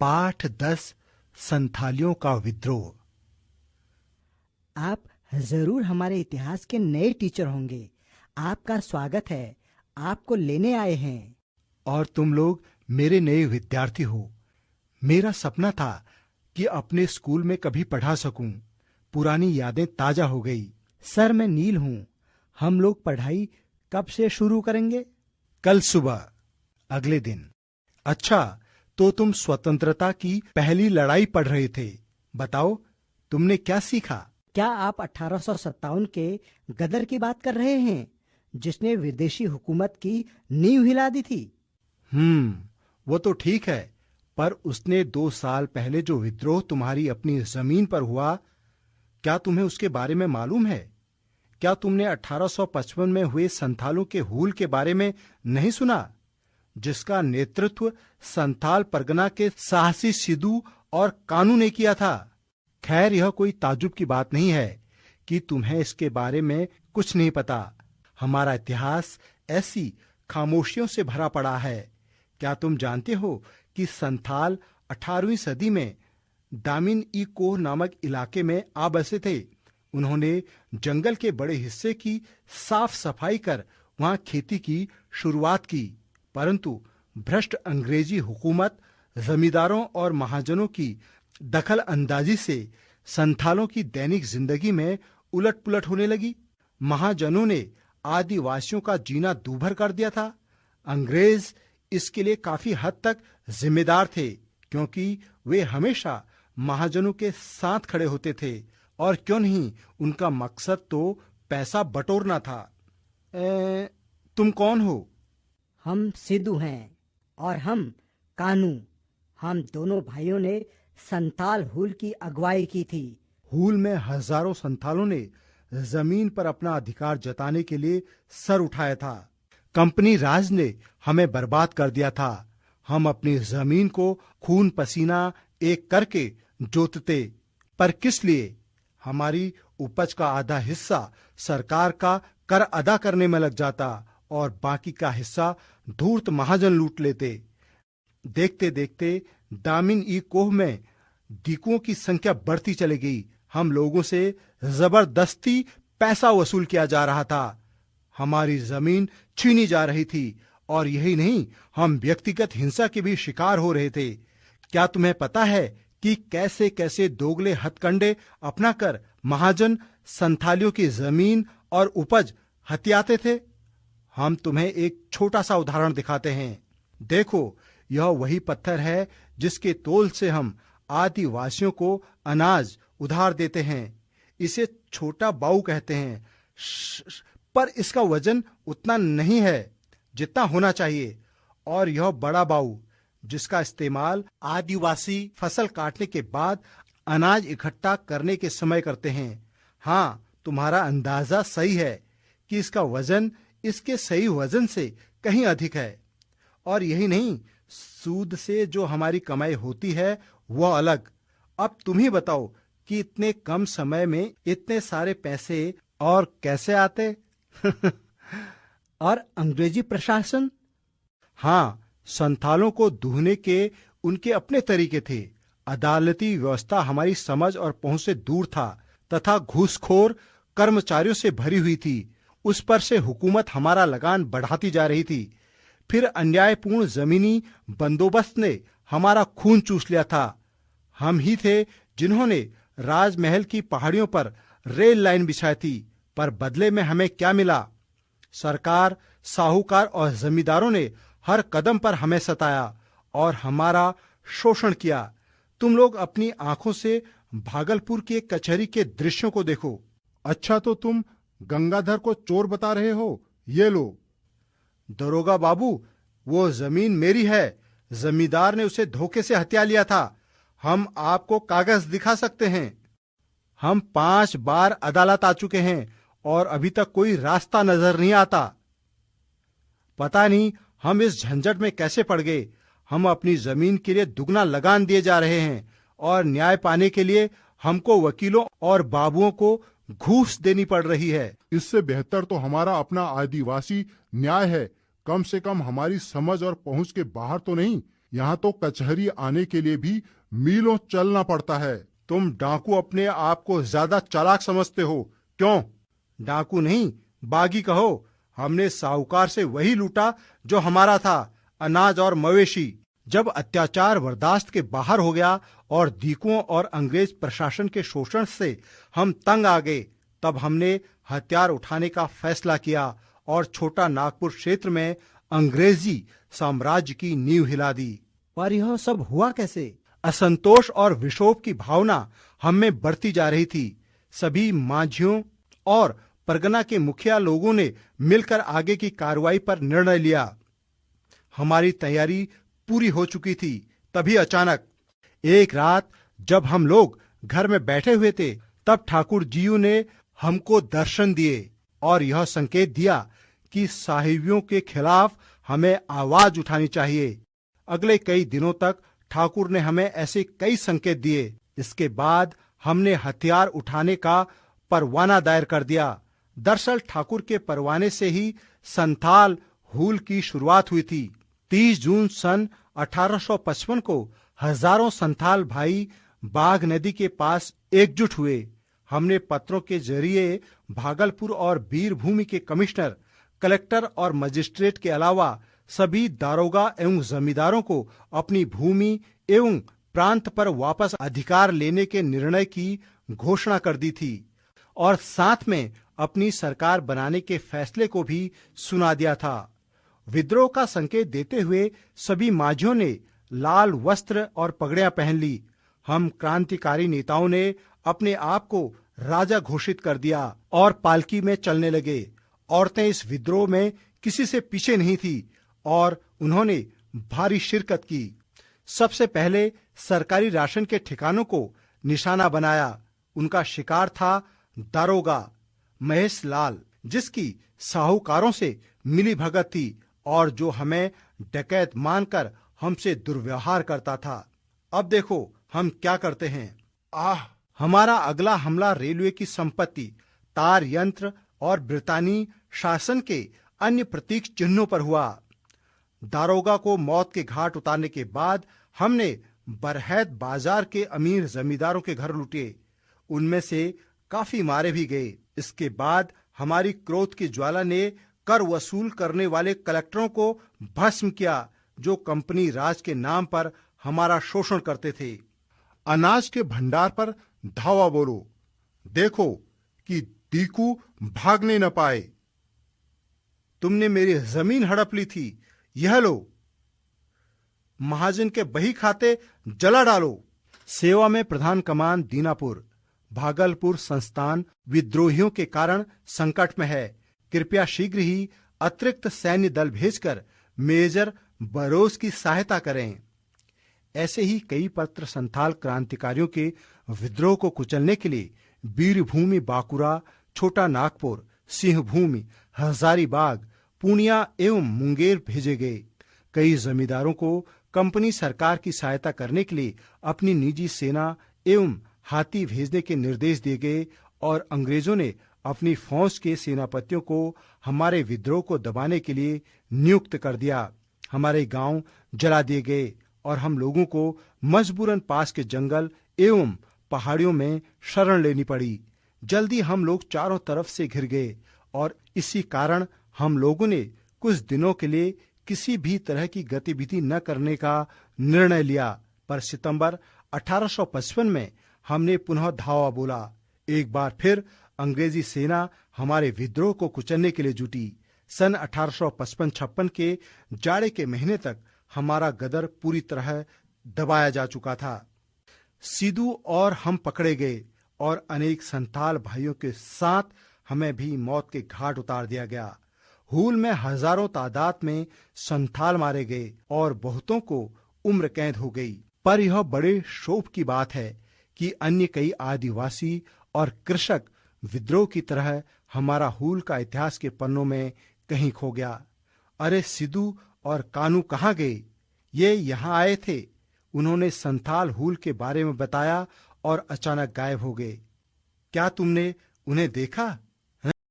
पाठ 10 संथालियों का विद्रोह। आप जरूर हमारे इतिहास के नए टीचर होंगे। आपका स्वागत है, आपको लेने आए हैं। और तुम लोग मेरे नए विद्यार्थी हो। मेरा सपना था कि अपने स्कूल में कभी पढ़ा सकूं। पुरानी यादें ताजा हो गई। सर, मैं नील हूँ। हम लोग पढ़ाई कब से शुरू करेंगे? कल सुबह, अगले दिन। अच्छा, तो तुम स्वतंत्रता की पहली लड़ाई पढ़ रहे थे। बताओ, तुमने क्या सीखा? क्या आप 1857 के गदर की बात कर रहे हैं, जिसने विदेशी हुकूमत की नींव हिला दी थी? वो तो ठीक है, पर उसने 2 साल पहले जो विद्रोह तुम्हारी अपनी जमीन पर हुआ, क्या तुम्हें उसके बारे में मालूम है? क्या तुमने 1855 में हुए संथालों के हूल के बारे में नहीं सुना, जिसका नेतृत्व संथाल परगना के साहसी सिद्धू और कानू ने किया था? खैर, यह कोई ताज्जुब की बात नहीं है कि तुम्हें इसके बारे में कुछ नहीं पता। हमारा इतिहास ऐसी खामोशियों से भरा पड़ा है। क्या तुम जानते हो कि संथाल 18वीं सदी में दामिन ई कोह नामक इलाके में आ बसे थे। उन्होंने जंगल के बड़े हिस्से की साफ सफाई कर वहां खेती की शुरुआत की, परंतु भ्रष्ट अंग्रेजी हुकूमत, जमींदारों और महाजनों की दखल अंदाजी से संथालों की दैनिक जिंदगी में उलट पुलट होने लगी। महाजनों ने आदिवासियों का जीना दूभर कर दिया था। अंग्रेज इसके लिए काफी हद तक जिम्मेदार थे, क्योंकि वे हमेशा महाजनों के साथ खड़े होते थे, और क्यों नहीं, उनका मकसद तो पैसा बटोरना था। तुम कौन हो? हम सिद्धू हैं और हम कानू। हम दोनों भाइयों ने संताल हुल की अगुवाई की थी। हुल में हजारों संथालों ने जमीन पर अपना अधिकार जताने के लिए सर उठाया था। कंपनी राज ने हमें बर्बाद कर दिया था। हम अपनी जमीन को खून पसीना एक करके जोतते, पर किस लिए? हमारी उपज का आधा हिस्सा सरकार का कर अदा करने में लग जाता और बाकी का हिस्सा धूर्त महाजन लूट लेते। देखते देखते दामिन ई कोह में दीकुओं की संख्या बढ़ती चली गई। हम लोगों से जबरदस्ती पैसा वसूल किया जा रहा था। हमारी जमीन छीनी जा रही थी, और यही नहीं, हम व्यक्तिगत हिंसा के भी शिकार हो रहे थे। क्या तुम्हें पता है कि कैसे कैसे दोगले हथकंडे अपनाकर महाजन संथालियों की जमीन और उपज हथियाते थे? हम तुम्हें एक छोटा सा उदाहरण दिखाते हैं। देखो, यह वही पत्थर है जिसके तोल से हम आदिवासियों को अनाज उधार देते हैं। इसे छोटा बाऊ कहते हैं, पर इसका वजन उतना नहीं है जितना होना चाहिए। और यह बड़ा बाऊ, जिसका इस्तेमाल आदिवासी फसल काटने के बाद अनाज इकट्ठा करने के समय करते हैं। हाँ, तुम्हारा अंदाजा सही है कि इसका वजन इसके सही वजन से कहीं अधिक है। और यही नहीं, सूद से जो हमारी कमाई होती है वह अलग। अब तुम ही बताओ कि इतने कम समय में इतने सारे पैसे और कैसे आते? और अंग्रेजी प्रशासन? हाँ, संथालों को दूहने के उनके अपने तरीके थे। अदालती व्यवस्था हमारी समझ और पहुंच से दूर था, तथा घूसखोर कर्मचारियों से भरी हुई थी। उस पर से हुकूमत हमारा लगान बढ़ाती जा रही थी। फिर अन्यायपूर्ण जमीनी बंदोबस्त ने हमारा खून चूस लिया था। हम ही थे जिन्होंने राजमहल की पहाड़ियों पर रेल लाइन बिछाई थी, पर बदले में हमें क्या मिला? सरकार, साहूकार और जमींदारों ने हर कदम पर हमें सताया और हमारा शोषण किया। तुम लोग अपनी आंखों से भागलपुर की एक कचहरी के दृश्यों को देखो। अच्छा, तो तुम गंगाधर को चोर बता रहे हो? ये लो। दरोगा बाबू, वो जमीन मेरी है। जमींदार ने उसे धोखे से हथिया लिया था। हम आपको कागज दिखा सकते हैं। हम 5 बार अदालत आ चुके हैं और अभी तक कोई रास्ता नजर नहीं आता। पता नहीं हम इस झंझट में कैसे पड़ गए। हम अपनी जमीन के लिए दुगना लगान दिए जा रहे हैं, और न्याय पाने के लिए हमको वकीलों और बाबुओं को घूस देनी पड़ रही है। इससे बेहतर तो हमारा अपना आदिवासी न्याय है। कम से कम हमारी समझ और पहुंच के बाहर तो नहीं। यहाँ तो कचहरी आने के लिए भी मीलों चलना पड़ता है। तुम डाकू अपने आप को ज्यादा चालाक समझते हो, क्यों? डाकू नहीं, बागी कहो। हमने साहूकार से वही लूटा जो हमारा था, अनाज और मवेशी। जब अत्याचार बर्दाश्त के बाहर हो गया और दीकुओं और अंग्रेज प्रशासन के शोषण से हम तंग आ गए, तब हमने हथियार उठाने का फैसला किया और छोटा नागपुर क्षेत्र में अंग्रेजी साम्राज्य की नींव हिला दी। पर यह सब हुआ कैसे? असंतोष और विक्षोभ की भावना हम में बढ़ती जा रही थी। सभी माझियों और परगना के मुखिया लोगों ने मिलकर आगे की कार्रवाई पर निर्णय लिया। हमारी तैयारी पूरी हो चुकी थी। तभी अचानक एक रात जब हम लोग घर में बैठे हुए थे, तब ठाकुर जीयू ने हमको दर्शन दिए और यह संकेत दिया कि साहिबियों के खिलाफ हमें आवाज उठानी चाहिए। अगले कई दिनों तक ठाकुर ने हमें ऐसे कई संकेत दिए। इसके बाद हमने हथियार उठाने का परवाना दायर कर दिया। दरअसल ठाकुर के परवाने से ही संथाल हूल की शुरुआत हुई थी। 30 जून सन 1855 को हजारों संथाल भाई बाघ नदी के पास एकजुट हुए। हमने पत्रों के जरिए भागलपुर और बीरभूमि के कमिश्नर, कलेक्टर और मजिस्ट्रेट के अलावा सभी दारोगा एवं जमींदारों को अपनी भूमि एवं प्रांत पर वापस अधिकार लेने के निर्णय की घोषणा कर दी थी और साथ में अपनी सरकार बनाने के फैसले को भी सुना दिया था। विद्रोह का संकेत देते हुए सभी माझियों ने लाल वस्त्र और पगड़ियां पहन ली। हम क्रांतिकारी नेताओं ने अपने आप को राजा घोषित कर दिया और पालकी में चलने लगे। औरतें इस विद्रोह में किसी से पीछे नहीं थी और उन्होंने भारी शिरकत की। सबसे पहले सरकारी राशन के ठिकानों को निशाना बनाया। उनका शिकार था दारोगा महेश लाल, जिसकी साहूकारों से मिली भगत थी और जो हमें डकैत मानकर हमसे दुर्व्यवहार करता था। अब देखो हम क्या करते हैं। हमारा अगला हमला रेलवे की संपत्ति, तार यंत्र और ब्रितानी शासन के अन्य प्रतीक चिन्हों पर हुआ। दारोगा को मौत के घाट उतारने के बाद हमने बरहैत बाजार के अमीर जमींदारों के घर लूटे। उनमें से काफी मारे भी गए। इसके बाद हमारी क्रोध की ज्वाला ने कर वसूल करने वाले कलेक्टरों को भस्म किया, जो कंपनी राज के नाम पर हमारा शोषण करते थे। अनाज के भंडार पर धावा बोलो, देखो कि दीकू भागने न पाए। तुमने मेरी जमीन हड़प ली थी, यह लो। महाजन के बही खाते जला डालो। सेवा में प्रधान कमान दीनापुर, भागलपुर संस्थान विद्रोहियों के कारण संकट में है। कृपया शीघ्र ही अतिरिक्त सैन्य दल भेजकर मेजर बरोज की सहायता करें। ऐसे ही कई पत्र संथाल क्रांतिकारियों के विद्रोह को कुचलने के लिए बीरभूमि, बांकुरा, छोटा नागपुर, सिंहभूमि, हजारीबाग, पूर्णिया एवं मुंगेर भेजे गए। कई जमींदारों को कंपनी सरकार की सहायता करने के लिए अपनी निजी सेना एवं हाथी भेजने के निर्देश दिए गए और अंग्रेजों ने अपनी फौज के सेनापतियों को हमारे विद्रोह को दबाने के लिए नियुक्त कर दिया। हमारे गांव जला दिए गए और हम लोगों को मजबूरन पास के जंगल एवं पहाड़ियों में शरण लेनी पड़ी। जल्दी हम लोग चारों तरफ से घिर गए और इसी कारण हम लोगों ने कुछ दिनों के लिए किसी भी तरह की गतिविधि न करने का निर्णय लिया। पर सितंबर 1855 में हमने पुनः धावा बोला। एक बार फिर अंग्रेजी सेना हमारे विद्रोह को कुचलने के लिए जुटी। सन 1855-56 के जाड़े के महीने तक हमारा गदर पूरी तरह दबाया जा चुका था। सिद्धू और हम पकड़े गए और अनेक संथाल भाइयों के साथ हमें भी मौत के घाट उतार दिया गया। हूल में हजारों तादाद में संथाल मारे गए और बहुतों को उम्र कैद हो गई। पर यह बड़े शोभ की बात है कि अन्य कई आदिवासी और कृषक विद्रोह की तरह हमारा हूल का इतिहास के पन्नों में कहीं खो गया। अरे सिद्धू और कानू कहाँ गए? ये यहाँ आए थे। उन्होंने संथाल हूल के बारे में बताया और अचानक गायब हो गए। क्या तुमने उन्हें देखा?